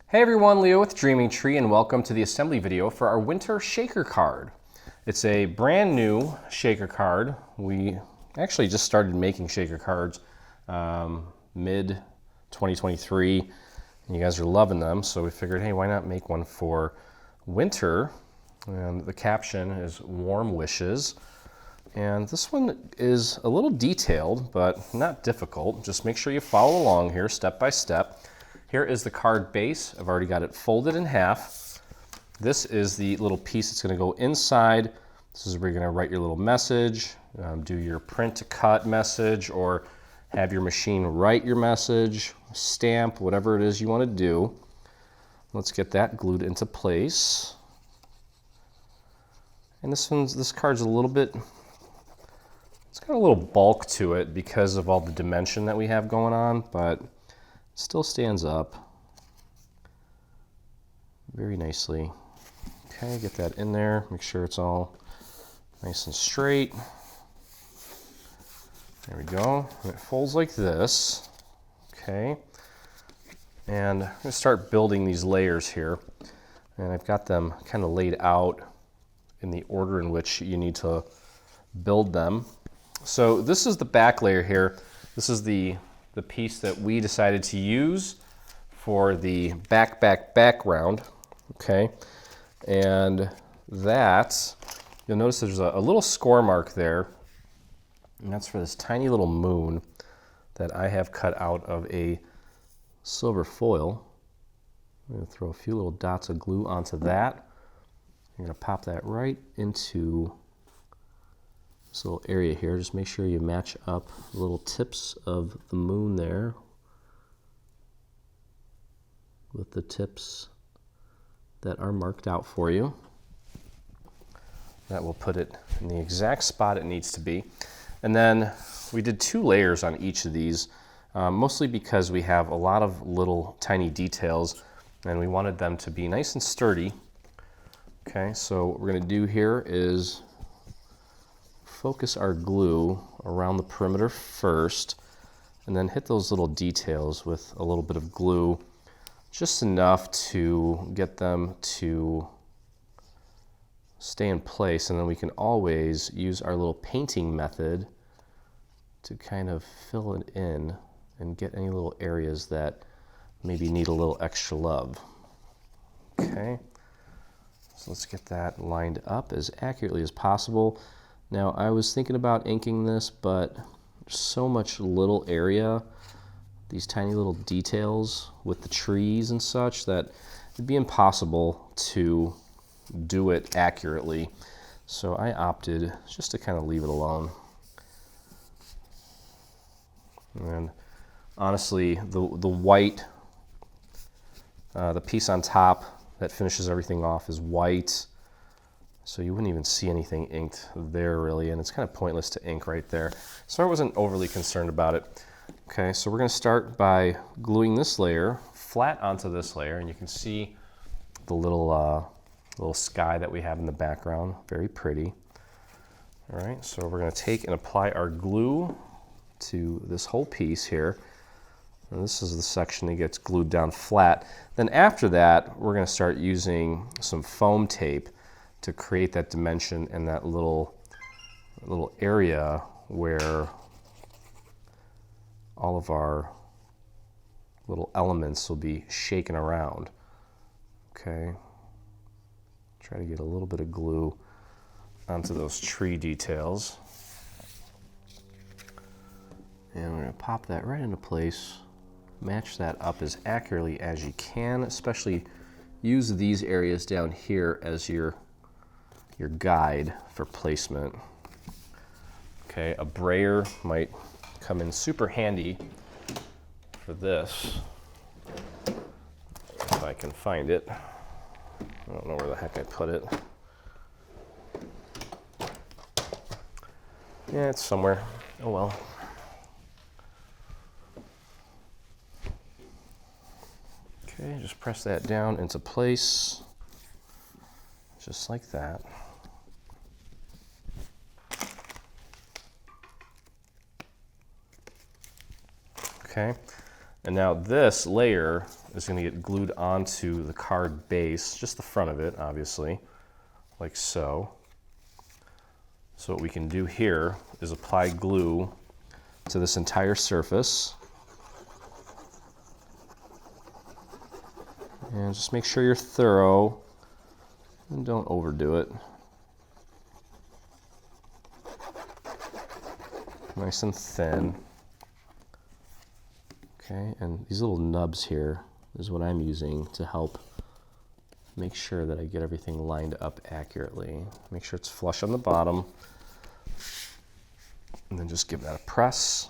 Hey everyone, Leo with Dreaming Tree, and welcome to the assembly video for our winter shaker card. It's a brand new shaker card. We actually just started making shaker cards mid 2023, and you guys are loving them, so we figured, hey, why not make one for winter? And the caption is Warm Wishes. And this one is a little detailed, but not difficult. Just make sure you follow along here step by step. Here is the card base. I've already got it folded in half. This is the little piece that's going to go inside. This is where you're going to write your little message, do your print to cut message, or have your machine write your message, stamp, whatever it is you want to do. Let's get that glued into place. And this card's a little bit, it's got a little bulk to it because of all the dimension that we have going on, but still stands up very nicely. Okay, get that in there, make sure it's all nice and straight. There we go. And it folds like this. Okay, and I'm going to start building these layers here, and I've got them kind of laid out in the order in which you need to build them. So this is the back layer here. This is the piece that we decided to use for the background, okay? And that, you'll notice there's a little score mark there, and that's for this tiny little moon that I have cut out of a silver foil. I'm gonna throw a few little dots of glue onto that. I'm gonna pop that right into this little area here. Just make sure you match up the little tips of the moon there with the tips that are marked out for you. That will put it in the exact spot it needs to be. And then we did 2 layers on each of these, mostly because we have a lot of little tiny details and we wanted them to be nice and sturdy. Okay, so what we're going to do here is focus our glue around the perimeter first, and then hit those little details with a little bit of glue, just enough to get them to stay in place, and then we can always use our little painting method to kind of fill it in and get any little areas that maybe need a little extra love. Okay, so let's get that lined up as accurately as possible. Now, I was thinking about inking this, but there's so much little area, these tiny little details with the trees and such, that it'd be impossible to do it accurately. So I opted just to kind of leave it alone. And honestly, the white, the piece on top that finishes everything off is white. So you wouldn't even see anything inked there really, and it's kind of pointless to ink right there. So I wasn't overly concerned about it. Okay, so we're going to start by gluing this layer flat onto this layer, and you can see the little sky that we have in the background, very pretty. All right, so we're going to take and apply our glue to this whole piece here. And this is the section that gets glued down flat. Then after that, we're going to start using some foam tape to create that dimension and that little area where all of our little elements will be shaken around. Okay, try to get a little bit of glue onto those tree details. And we're going to pop that right into place, match that up as accurately as you can, especially use these areas down here as your guide for placement. Okay, a brayer might come in super handy for this, if I can find it. I don't know where the heck I put it. Yeah, it's somewhere. Oh well. Okay, just press that down into place, just like that. Okay, And now this layer is going to get glued onto the card base, just the front of it, obviously, like so. So what we can do here is apply glue to this entire surface. And just make sure you're thorough and don't overdo it. Nice and thin. Okay, and these little nubs here is what I'm using to help make sure that I get everything lined up accurately. Make sure it's flush on the bottom. And then just give that a press.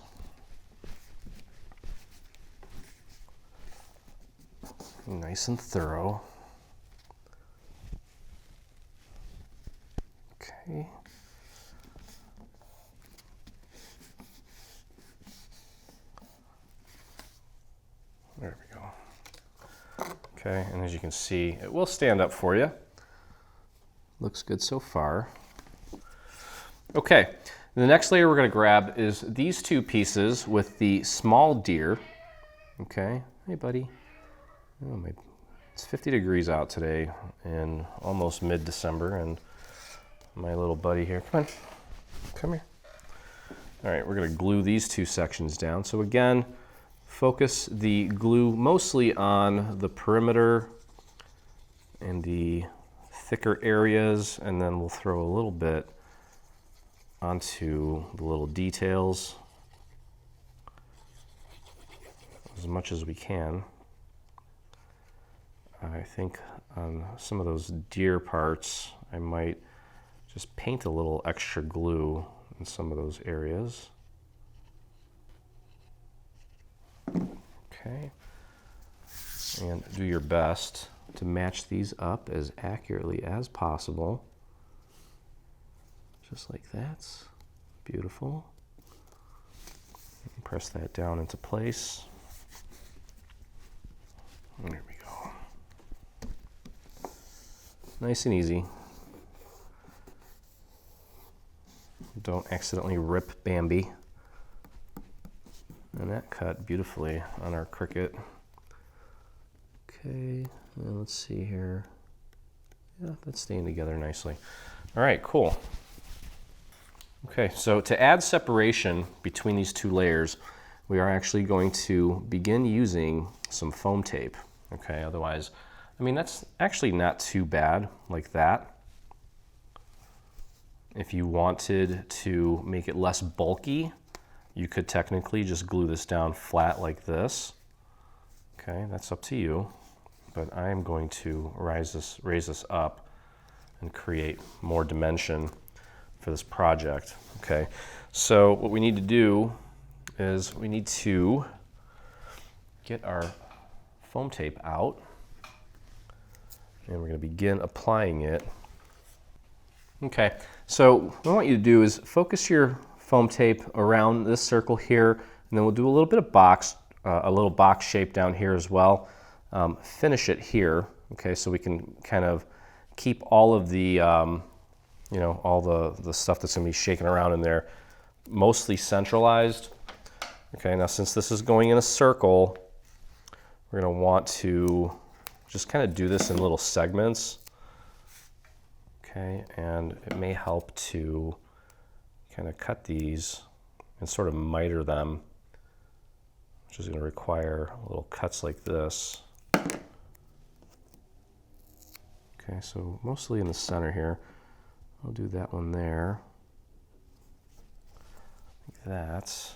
Nice and thorough. Okay. There we go. Okay, and as you can see, it will stand up for you. Looks good so far. Okay, the next layer we're going to grab is these two pieces with the small deer. Okay, hey buddy. Oh, it's 50 degrees out today in almost mid-December, and my little buddy here, come here. All right, we're going to glue these two sections down. So again, focus the glue mostly on the perimeter and the thicker areas, and then we'll throw a little bit onto the little details as much as we can. I think on some of those deer parts, I might just paint a little extra glue in some of those areas. Okay, and do your best to match these up as accurately as possible. Just like that. Beautiful. And press that down into place. There we go. Nice and easy. Don't accidentally rip Bambi. And that cut beautifully on our cricket. Okay, let's see here. Yeah, that's staying together nicely. All right, cool. Okay, so to add separation between these two layers, we are actually going to begin using some foam tape. Okay, otherwise, I mean, that's actually not too bad like that. If you wanted to make it less bulky, you could technically just glue this down flat like this. Okay, that's up to you. But I am going to raise this up and create more dimension for this project. Okay, so what we need to do is we need to get our foam tape out, and we're going to begin applying it. Okay, so what I want you to do is focus your foam tape around this circle here, and then we'll do a little bit of a little box shape down here as well. Finish it here, okay, so we can kind of keep all of the, all the stuff that's going to be shaking around in there mostly centralized. Okay, now since this is going in a circle, we're going to want to just kind of do this in little segments. Okay, and it may help to kind of cut these and sort of miter them, which is going to require little cuts like this. Okay, so mostly in the center here. I'll do that one there, like that.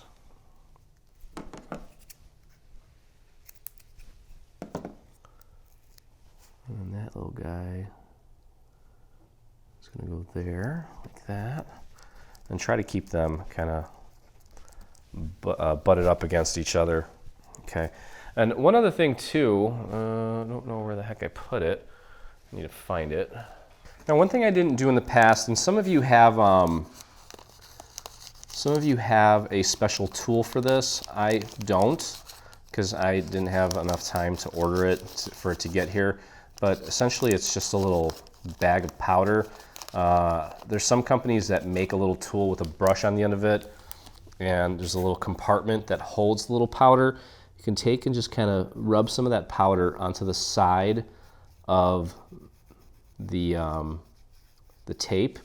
And then that little guy is going to go there, like that. And try to keep them kind of butted up against each other. Okay. And one other thing too, I don't know where the heck I put it. I need to find it. Now, one thing I didn't do in the past, and some of you have a special tool for this. I don't, because I didn't have enough time to order it for it to get here. But essentially, it's just a little bag of powder. There's some companies that make a little tool with a brush on the end of it, and there's a little compartment that holds the little powder. you can take and just kind of rub some of that powder onto the side of the tape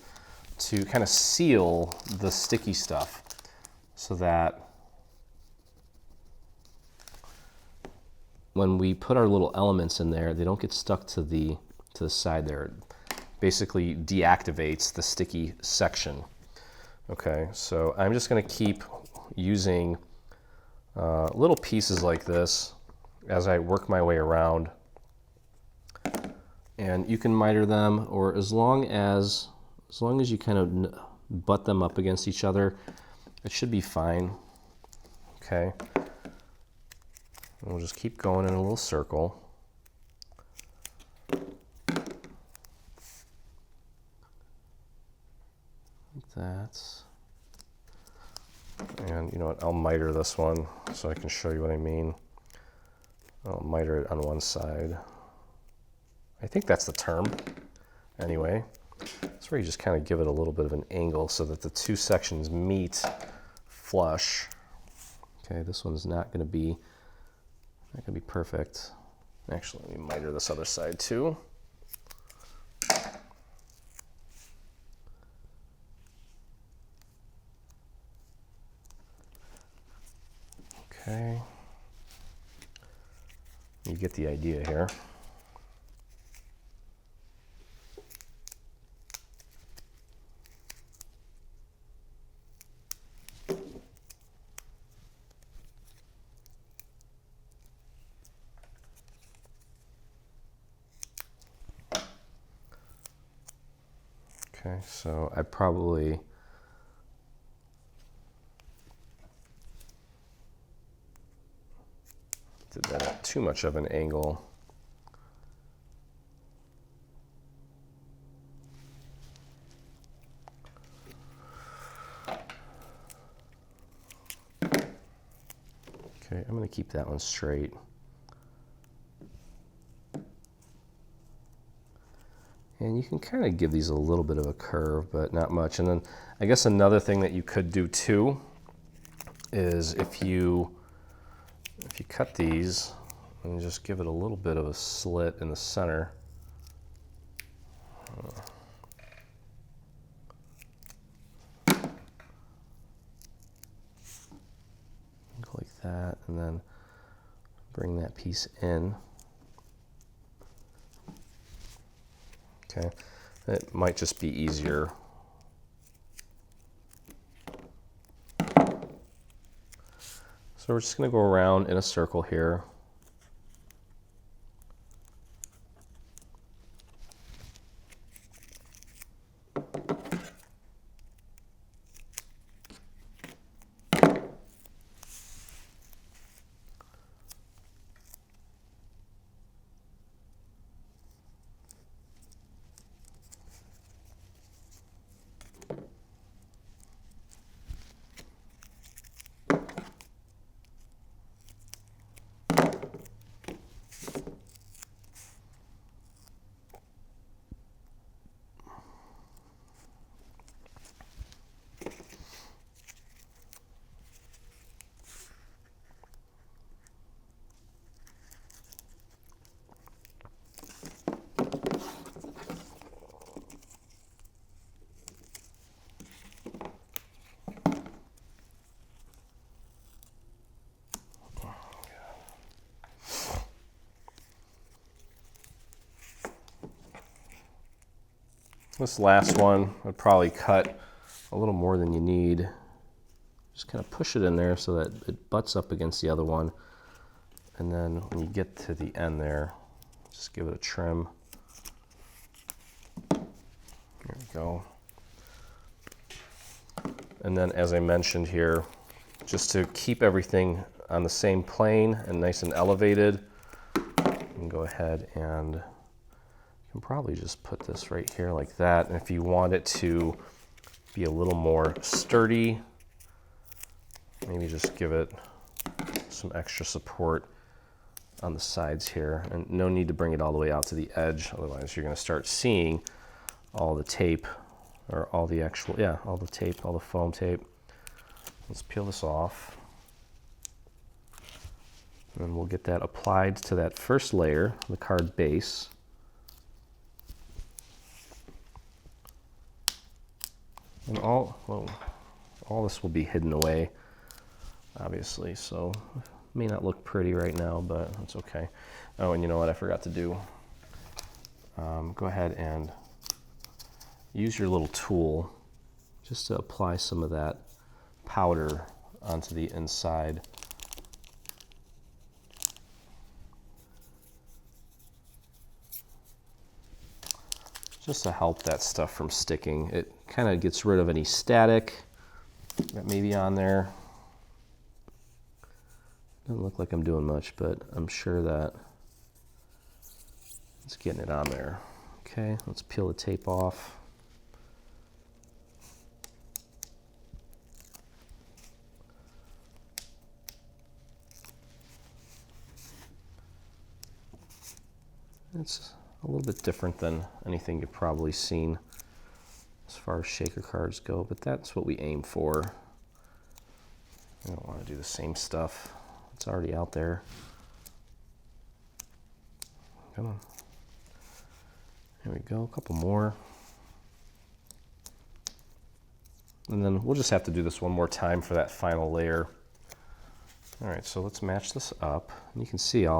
to kind of seal the sticky stuff so that when we put our little elements in there, they don't get stuck to the side there. It basically deactivates the sticky section. Okay, so I'm just going to keep using little pieces like this as I work my way around. And you can miter them, or as long as you kind of butt them up against each other, it should be fine. Okay. And we'll just keep going in a little circle. Like that. And you know what, I'll miter this one so I can show you what I mean. I'll miter it on one side. I think that's the term. Anyway, that's where you just kind of give it a little bit of an angle so that the two sections meet flush. Okay, this one's not going to be perfect. Actually, let me miter this other side too. Okay. You get the idea here. Okay, so I probably did that at too much of an angle. Okay, I'm going to keep that one straight. And you can kind of give these a little bit of a curve, but not much. And then I guess another thing that you could do too is if you cut these and just give it a little bit of a slit in the center. Go like that, and then bring that piece in. Okay, it might just be easier. So we're just going to go around in a circle here. This last one would probably cut a little more than you need. Just kind of push it in there so that it butts up against the other one. And then when you get to the end there, just give it a trim. There we go. And then as I mentioned here, just to keep everything on the same plane and nice and elevated, you can go ahead and you can probably just put this right here like that. And if you want it to be a little more sturdy, maybe just give it some extra support on the sides here. And no need to bring it all the way out to the edge, otherwise you're going to start seeing all the tape, or all the actual, yeah, all the tape, all the foam tape. Let's peel this off. And we'll get that applied to that first layer, the card base. And all this will be hidden away, obviously, so it may not look pretty right now, but it's okay. Oh, and you know what I forgot to do? Go ahead and use your little tool just to apply some of that powder onto the inside. Just to help that stuff from sticking. It kind of gets rid of any static that may be on there. Doesn't look like I'm doing much, but I'm sure that it's getting it on there. Okay, let's peel the tape off. It's a little bit different than anything you've probably seen as far as shaker cards go, but that's what we aim for. We don't want to do the same stuff. It's already out there. Come on. There we go, a couple more. And then we'll just have to do this one more time for that final layer. All right, so let's match this up. And you can see it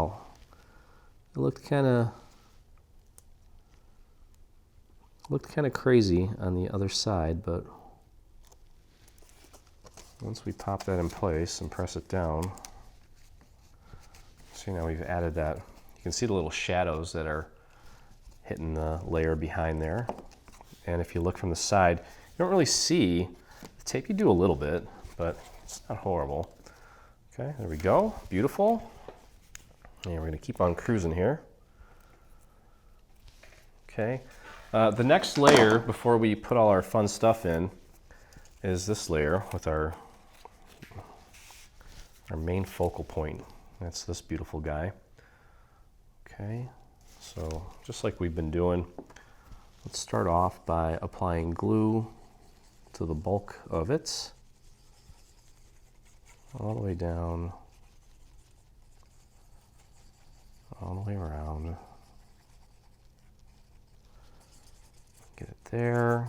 looked kind of crazy on the other side, but once we pop that in place and press it down, see now we've added that. You can see the little shadows that are hitting the layer behind there. And if you look from the side, you don't really see the tape. You do a little bit, but it's not horrible. Okay, there we go, beautiful. And we're gonna keep on cruising here. Okay, the next layer before we put all our fun stuff in is this layer with our main focal point. That's this beautiful guy. Okay, so just like we've been doing, let's start off by applying glue to the bulk of it, all the way down, all the way around. Get it there,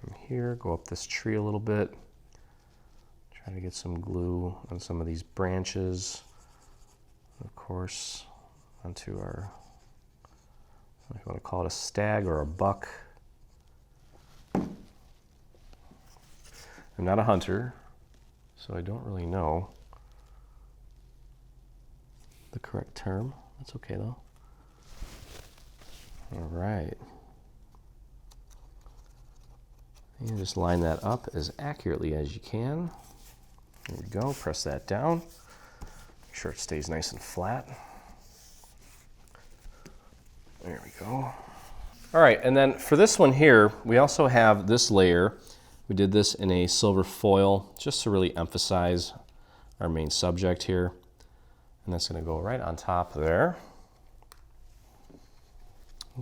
from here, go up this tree a little bit. Try to get some glue on some of these branches. Of course, onto our, if you want to call it a stag or a buck. I'm not a hunter, so I don't really know the correct term. That's okay though. All right. And just line that up as accurately as you can. There we go, press that down. Make sure it stays nice and flat. There we go. All right, and then for this one here, we also have this layer. We did this in a silver foil just to really emphasize our main subject here. And that's gonna go right on top there.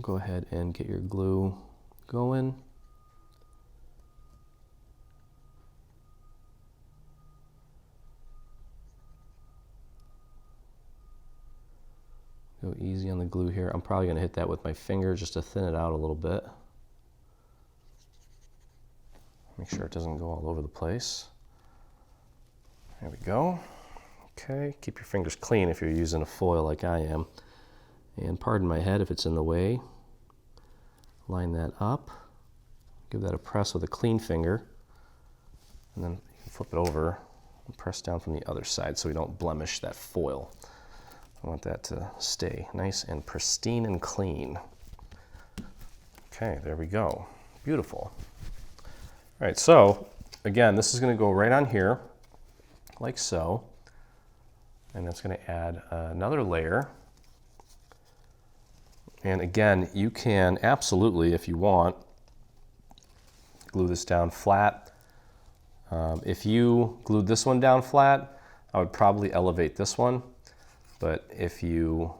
Go ahead and get your glue going. Go easy on the glue here. I'm probably going to hit that with my finger just to thin it out a little bit. Make sure it doesn't go all over the place. There we go. Okay, keep your fingers clean if you're using a foil like I am. And pardon my head if it's in the way. Line that up. Give that a press with a clean finger. And then you can flip it over and press down from the other side so we don't blemish that foil. I want that to stay nice and pristine and clean. Okay, there we go. Beautiful. All right, so again, this is going to go right on here, like so. And that's going to add another layer. And again, you can absolutely, if you want, glue this down flat. If you glued this one down flat, I would probably elevate this one. But if you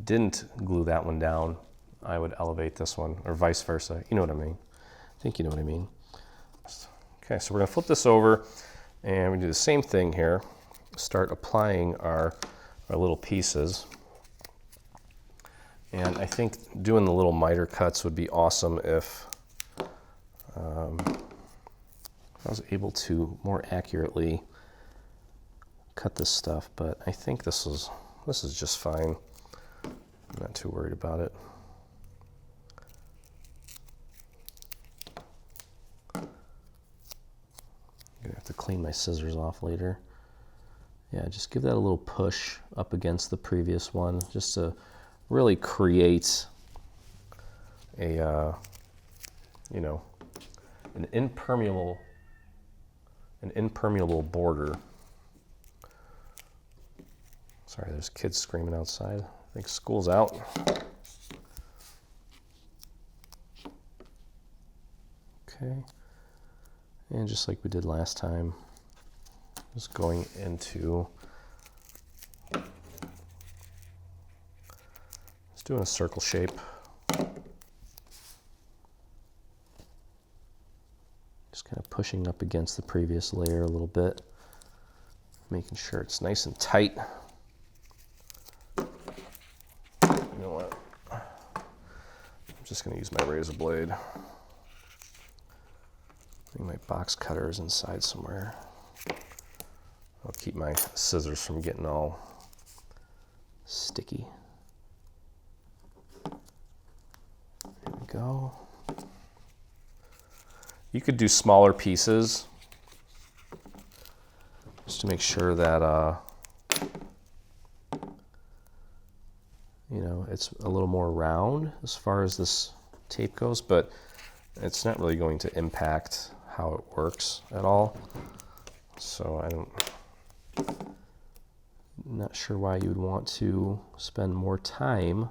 didn't glue that one down, I would elevate this one, or vice versa. You know what I mean? I think you know what I mean. Okay, so we're gonna flip this over and we do the same thing here. Start applying our our little pieces. And I think doing the little miter cuts would be awesome if I was able to more accurately cut this stuff, but I think this is just fine. I'm not too worried about it. I'm gonna have to clean my scissors off later. Yeah, just give that a little push up against the previous one, just to really create a, you know, an impermeable border. Sorry, there's kids screaming outside. I think school's out. Okay, and just like we did last time, just going into, just doing a circle shape. Just kind of pushing up against the previous layer a little bit, making sure it's nice and tight. You know what? I'm just going to use my razor blade. I think my box cutter is inside somewhere. I'll keep my scissors from getting all sticky. There we go. You could do smaller pieces just to make sure that you know, it's a little more round as far as this tape goes, but it's not really going to impact how it works at all. So I'm not sure why you would want to spend more time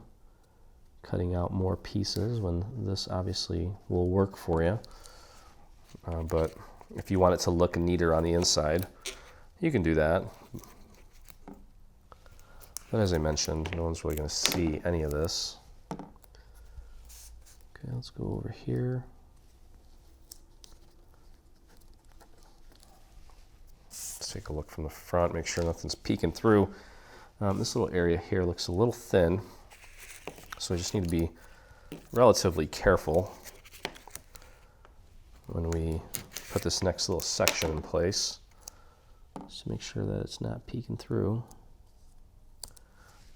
cutting out more pieces when this obviously will work for you. But if you want it to look neater on the inside, you can do that. But as I mentioned, no one's really going to see any of this. Okay, let's go over here. Let's take a look from the front, make sure nothing's peeking through. This little area here looks a little thin, so I just need to be relatively careful when we put this next little section in place, just to make sure that it's not peeking through.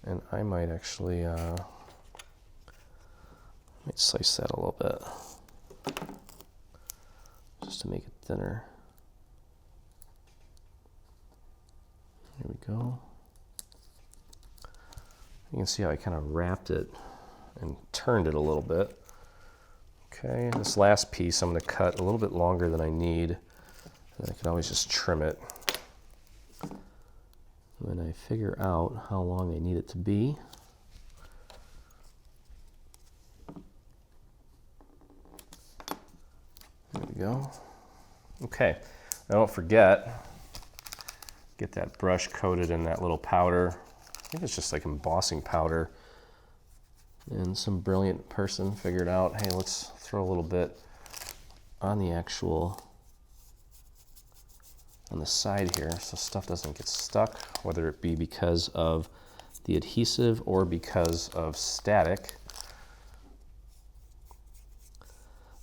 And I might actually might slice that a little bit just to make it thinner. There we go. You can see how I kind of wrapped it and turned it a little bit. Okay, this last piece I'm going to cut a little bit longer than I need, and I can always just trim it when I figure out how long I need it to be. There we go. Okay, now don't forget, get that brush coated in that little powder. I think it's just like embossing powder. And some brilliant person figured out, hey, let's throw a little bit on the actual, on the side here so stuff doesn't get stuck, whether it be because of the adhesive or because of static.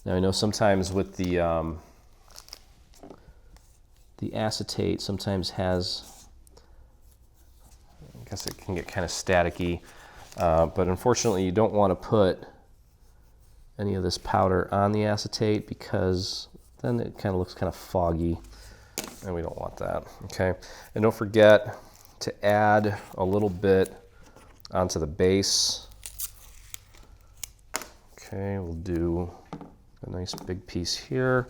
Now I know sometimes with the acetate sometimes has, I guess it can get kind of staticky. But unfortunately, you don't want to put any of this powder on the acetate because then it kind of looks kind of foggy, and we don't want that, okay? And don't forget to add a little bit onto the base. Okay, we'll do a nice big piece here,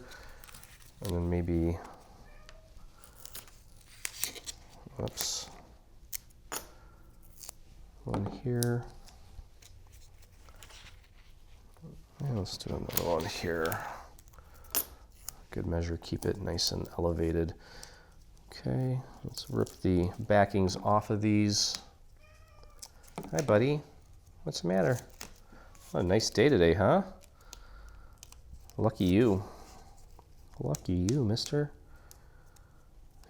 and then maybe, whoops, one here. And let's do another one here. Good measure, keep it nice and elevated. Okay, let's rip the backings off of these. Hi, buddy. What's the matter? What a nice day today, huh? Lucky you. Lucky you, mister.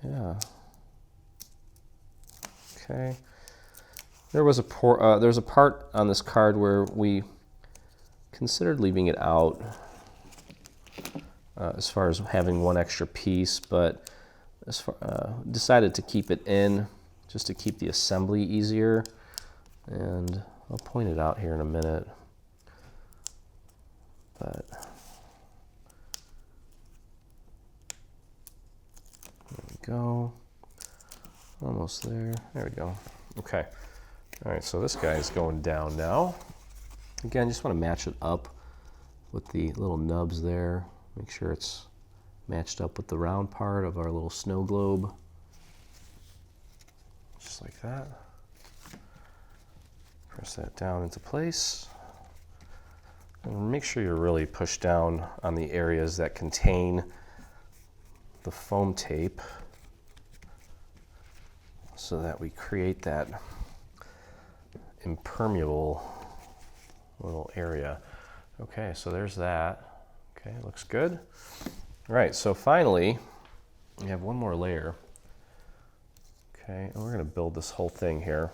Yeah. Okay. There's a part on this card where we considered leaving it out as far as having one extra piece, but decided to keep it in just to keep the assembly easier. And I'll point it out here in a minute. But there we go. Almost there. There we go. Okay. All right, so this guy is going down now. Again, just want to match it up with the little nubs there. Make sure it's matched up with the round part of our little snow globe. Just like that. Press that down into place. And make sure you're really pushed down on the areas that contain the foam tape so that we create that impermeable little area. Okay, so there's that. Okay, looks good. All right, so finally, we have one more layer. Okay, and we're going to build this whole thing here.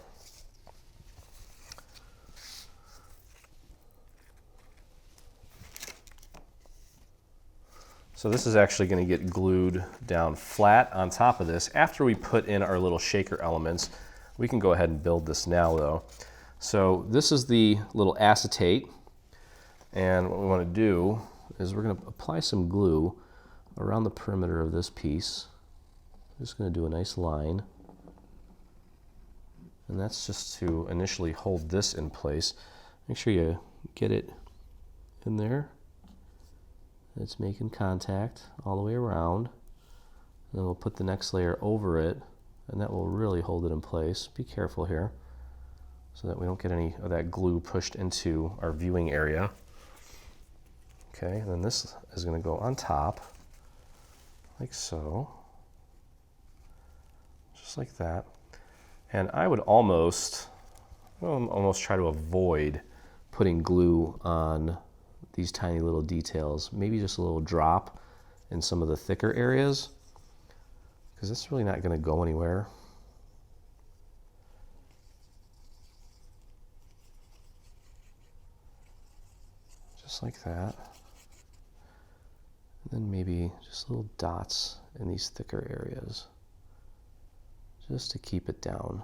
So this is actually going to get glued down flat on top of this. After we put in our little shaker elements, we can go ahead and build this now though. So this is the little acetate, and what we want to do is we're going to apply some glue around the perimeter of this piece. I'm just going to do a nice line, and that's just to initially hold this in place. Make sure you get it in there. It's making contact all the way around. And then we'll put the next layer over it, and that will really hold it in place. Be careful here so that we don't get any of that glue pushed into our viewing area. Okay, and then this is going to go on top, like so. Just like that. And I would almost try to avoid putting glue on these tiny little details. Maybe just a little drop in some of the thicker areas, because it's really not going to go anywhere. Just like that. And then maybe just little dots in these thicker areas, just to keep it down.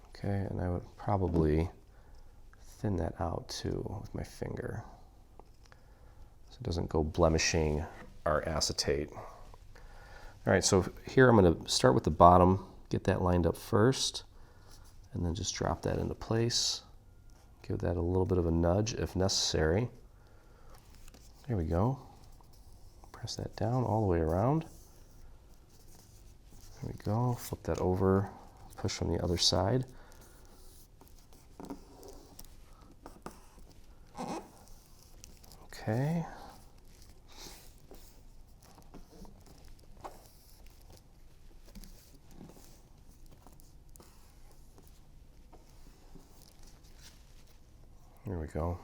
Okay, and I would probably thin that out too with my finger so it doesn't go blemishing our acetate. All right, so here I'm going to start with the bottom, get that lined up first, and then just drop that into place. Give that a little bit of a nudge if necessary. There we go. Press that down all the way around. There we go. Flip that over, push from the other side. Okay. There we go.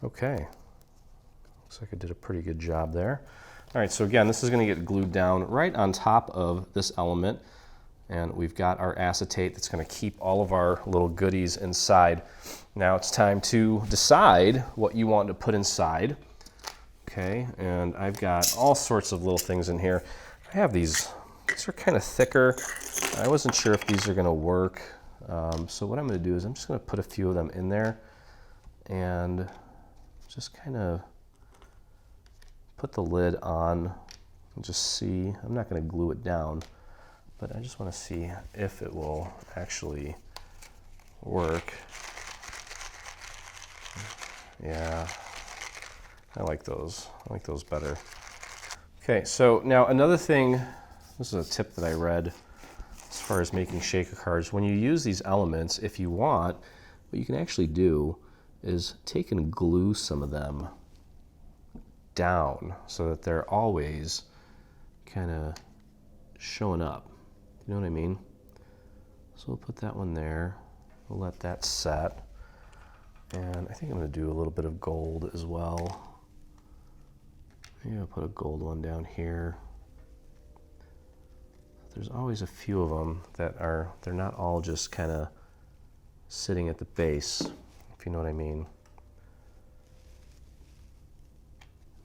Okay. Looks like I did a pretty good job there. All right, so again, this is going to get glued down right on top of this element, and we've got our acetate that's going to keep all of our little goodies inside. Now it's time to decide what you want to put inside. Okay, and I've got all sorts of little things in here. I have these are kind of thicker. I wasn't sure if these are going to work. So what I'm going to do is I'm just going to put a few of them in there and just kind of put the lid on and just see. I'm not going to glue it down, but I just want to see if it will actually work. Yeah, I like those. I like those better. Okay, so now another thing, this is a tip that I read as far as making shaker cards. When you use these elements, if you want, what you can actually do is take and glue some of them down so that they're always kind of showing up. You know what I mean? So we'll put that one there. We'll let that set. And I think I'm going to do a little bit of gold as well. Maybe I'll put a gold one down here. there's always a few of them that they're not all just kind of sitting at the base, if you know what I mean.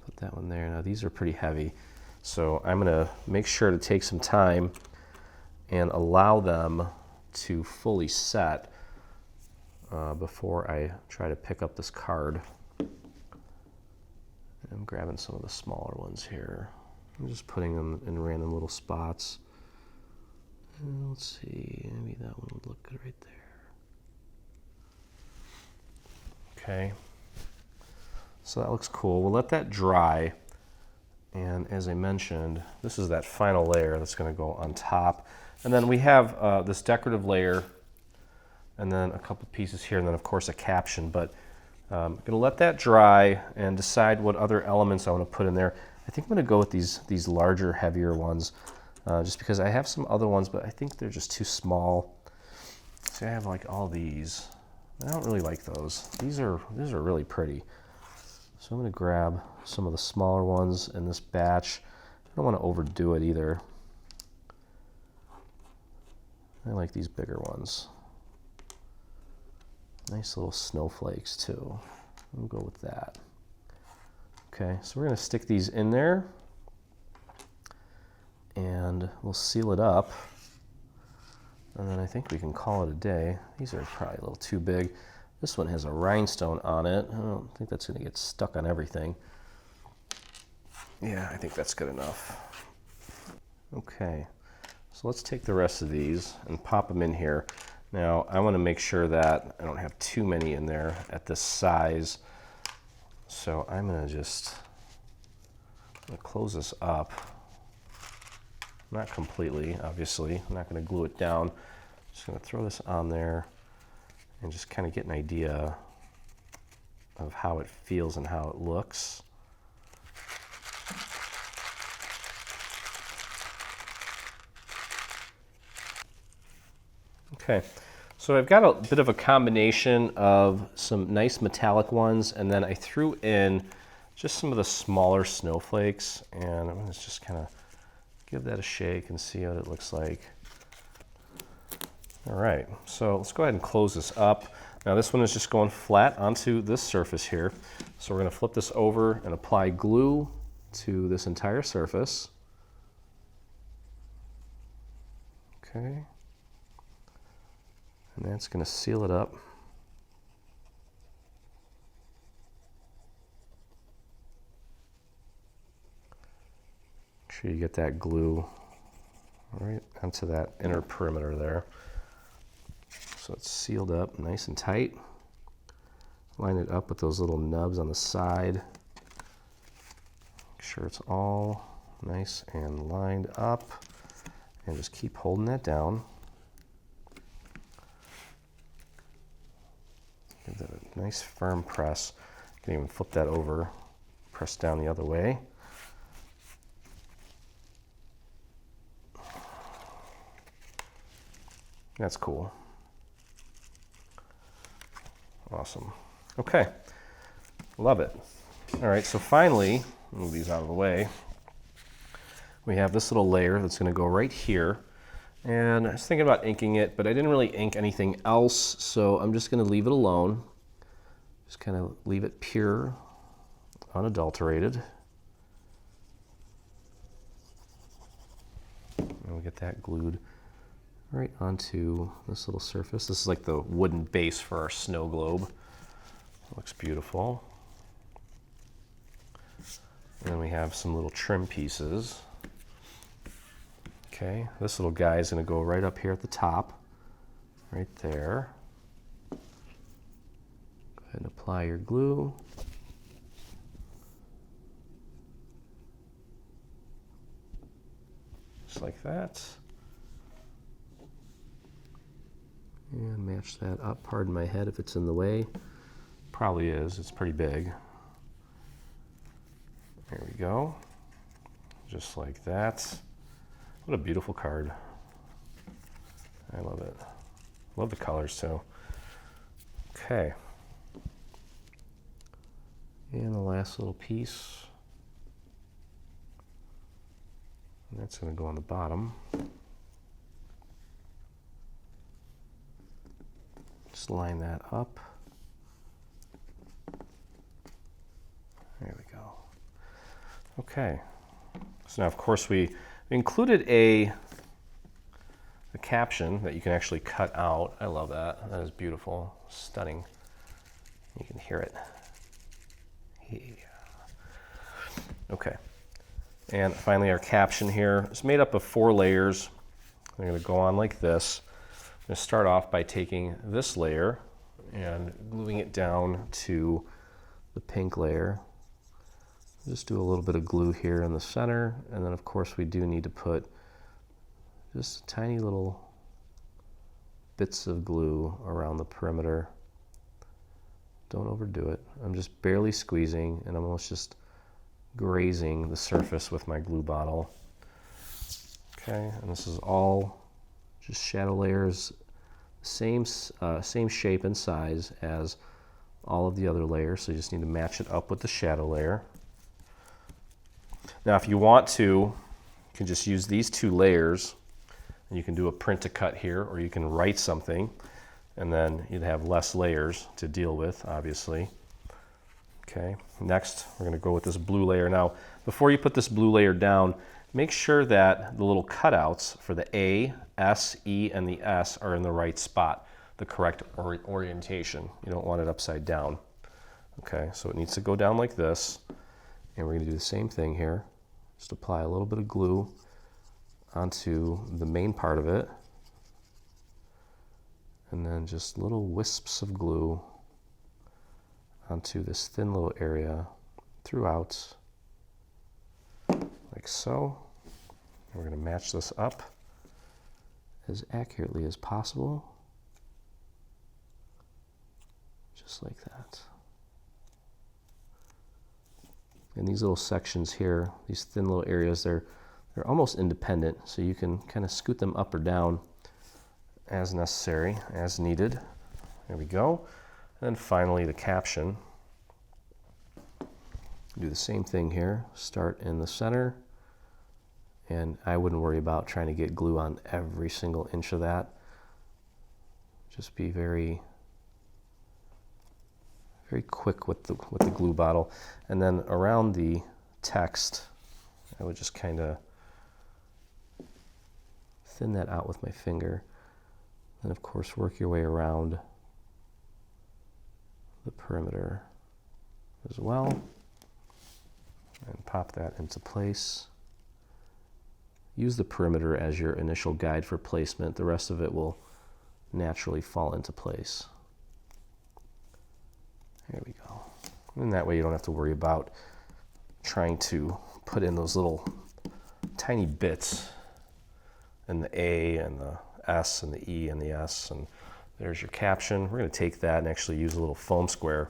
Put that one there. Now these are pretty heavy, so I'm going to make sure to take some time and allow them to fully set before I try to pick up this card. I'm grabbing some of the smaller ones here. I'm just putting them in random little spots. And let's see, maybe that one would look good right there. Okay, so that looks cool. We'll let that dry. And as I mentioned, this is that final layer that's going to go on top. And then we have this decorative layer, and then a couple pieces here, and then of course a caption. But I'm going to let that dry and decide what other elements I want to put in there. I think I'm going to go with these larger, heavier ones, just because I have some other ones, but I think they're just too small. See, I have like all these. I don't really like those. These are really pretty. So I'm going to grab some of the smaller ones in this batch. I don't want to overdo it either. I like these bigger ones. Nice little snowflakes too. We'll go with that. Okay, so we're going to stick these in there and we'll seal it up. And then I think we can call it a day. These are probably a little too big. This one has a rhinestone on it. I don't think that's going to get stuck on everything. Yeah, I think that's good enough. Okay, so let's take the rest of these and pop them in here. Now, I want to make sure that I don't have too many in there at this size. So I'm going to close this up. Not completely, obviously. I'm not going to glue it down. Just going to throw this on there and just kind of get an idea of how it feels and how it looks. Okay, so I've got a bit of a combination of some nice metallic ones, and then I threw in just some of the smaller snowflakes, and I'm going to just kind of give that a shake and see what it looks like. All right, so let's go ahead and close this up. Now this one is just going flat onto this surface here. So we're going to flip this over and apply glue to this entire surface. Okay. And that's going to seal it up. Make sure you get that glue right onto that inner perimeter there. So it's sealed up nice and tight. Line it up with those little nubs on the side. Make sure it's all nice and lined up. And just keep holding that down. Give that a nice firm press. You can even flip that over, press down the other way. That's cool. Awesome. Okay, love it. All right, so finally, move these out of the way. We have this little layer that's going to go right here. And I was thinking about inking it, but I didn't really ink anything else, so I'm just going to leave it alone. Just kind of leave it pure, unadulterated. And we'll get that glued right onto this little surface. This is like the wooden base for our snow globe. It looks beautiful. And then we have some little trim pieces. Okay, this little guy is going to go right up here at the top, right there. Go ahead and apply your glue. Just like that. And match that up. Pardon my head if it's in the way. Probably is, it's pretty big. There we go. Just like that. What a beautiful card. I love it. Love the colors too. Okay. And the last little piece. And that's going to go on the bottom. Just line that up. There we go. Okay. So now, of course, we included a caption that you can actually cut out. I love that. That is beautiful, stunning. You can hear it. Yeah. Okay. And finally, our caption here is made up of 4 layers. I'm going to go on like this. I'm going to start off by taking this layer and gluing it down to the pink layer. Just do a little bit of glue here in the center, and then of course we do need to put just tiny little bits of glue around the perimeter. Don't overdo it. I'm just barely squeezing, and I'm almost just grazing the surface with my glue bottle. Okay, and this is all just shadow layers, same shape and size as all of the other layers, so you just need to match it up with the shadow layer. Now if you want to, you can just use these 2 layers, and you can do a print to cut here, or you can write something, and then you'd have less layers to deal with, obviously. Okay, next we're going to go with this blue layer. Now, before you put this blue layer down, make sure that the little cutouts for the A, S, E, and the S are in the right spot, the correct orientation. You don't want it upside down. Okay, so it needs to go down like this, and we're going to do the same thing here. Just apply a little bit of glue onto the main part of it, and then just little wisps of glue onto this thin little area throughout, like so. We're going to match this up as accurately as possible, just like that. And these little sections here, these thin little areas, they're almost independent, so you can kind of scoot them up or down as necessary, as needed. There we go. And then finally the caption. Do the same thing here. Start in the center, and I wouldn't worry about trying to get glue on every single inch of that. Just be very quick with the glue bottle. And then around the text, I would just kind of thin that out with my finger. And of course work your way around the perimeter as well, and pop that into place. Use the perimeter as your initial guide for placement. The rest of it will naturally fall into place. There we go. And that way you don't have to worry about trying to put in those little tiny bits in the A and the S and the E and the S. And there's your caption. We're going to take that and actually use a little foam square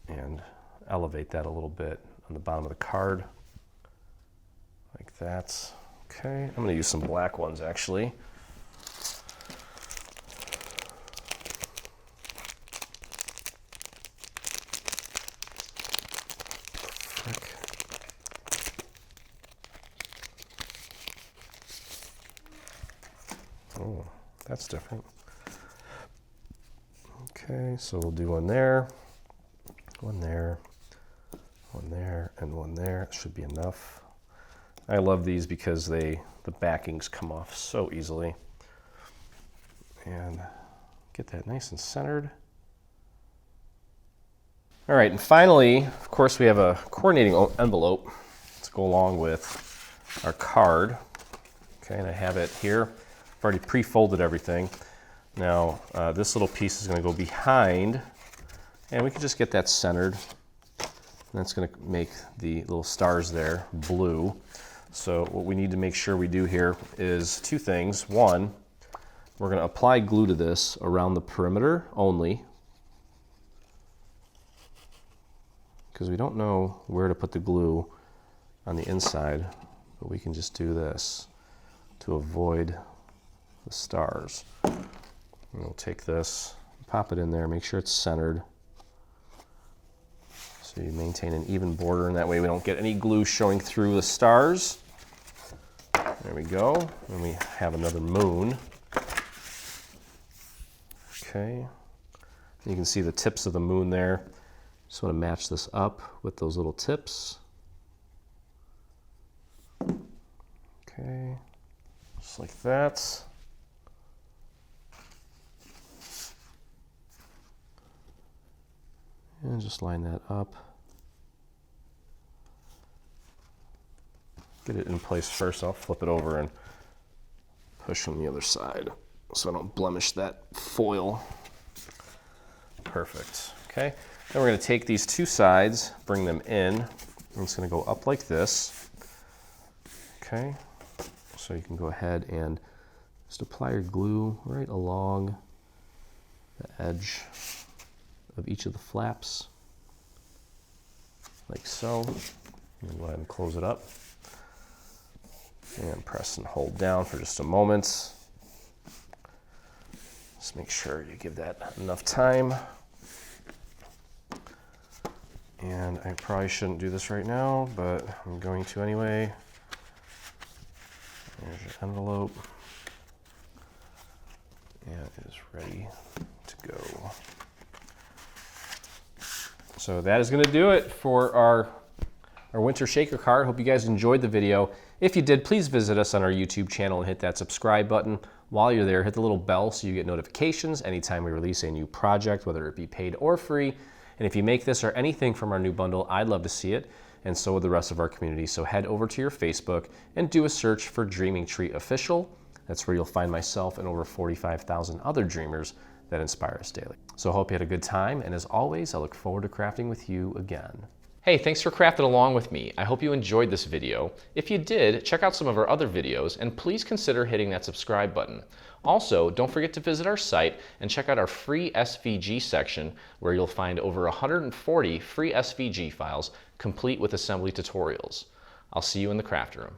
and elevate that a little bit on the bottom of the card, like that. Okay, I'm going to use some black ones actually. Oh, that's different. Okay, so we'll do one there, one there, one there, and one there. It should be enough. I love these because the backings come off so easily. And get that nice and centered. All right, and finally, of course, we have a coordinating envelope to go along with our card. Okay, and I have it here. I've already pre-folded everything. Now, this little piece is going to go behind, and we can just get that centered. And that's going to make the little stars there blue. So what we need to make sure we do here is 2 things. One, we're going to apply glue to this around the perimeter only, because we don't know where to put the glue on the inside, but we can just do this to avoid the stars. And we'll take this, pop it in there, make sure it's centered, so you maintain an even border, and that way we don't get any glue showing through the stars. There we go. And we have another moon. Okay. You can see the tips of the moon there. Just want to match this up with those little tips. Okay, just like that. And just line that up. Get it in place first. I'll flip it over and push from the other side so I don't blemish that foil. Perfect. Okay, then we're going to take these two sides, bring them in. I'm just going to go up like this. Okay, so you can go ahead and just apply your glue right along the edge of each of the flaps, like so. And go ahead and close it up. And press and hold down for just a moment. Just make sure you give that enough time. And I probably shouldn't do this right now, but I'm going to anyway. There's your envelope. And it is ready to go. So that is going to do it for our winter shaker card. Hope you guys enjoyed the video. If you did, please visit us on our YouTube channel and hit that subscribe button. While you're there, hit the little bell so you get notifications anytime we release a new project, whether it be paid or free. And if you make this or anything from our new bundle, I'd love to see it, and so would the rest of our community. So head over to your Facebook and do a search for Dreaming Tree Official. That's where you'll find myself and over 45,000 other dreamers that inspire us daily. So I hope you had a good time, and as always, I look forward to crafting with you again. Hey, thanks for crafting along with me. I hope you enjoyed this video. If you did, check out some of our other videos, and please consider hitting that subscribe button. Also, don't forget to visit our site and check out our free SVG section, where you'll find over 140 free SVG files complete with assembly tutorials. I'll see you in the craft room.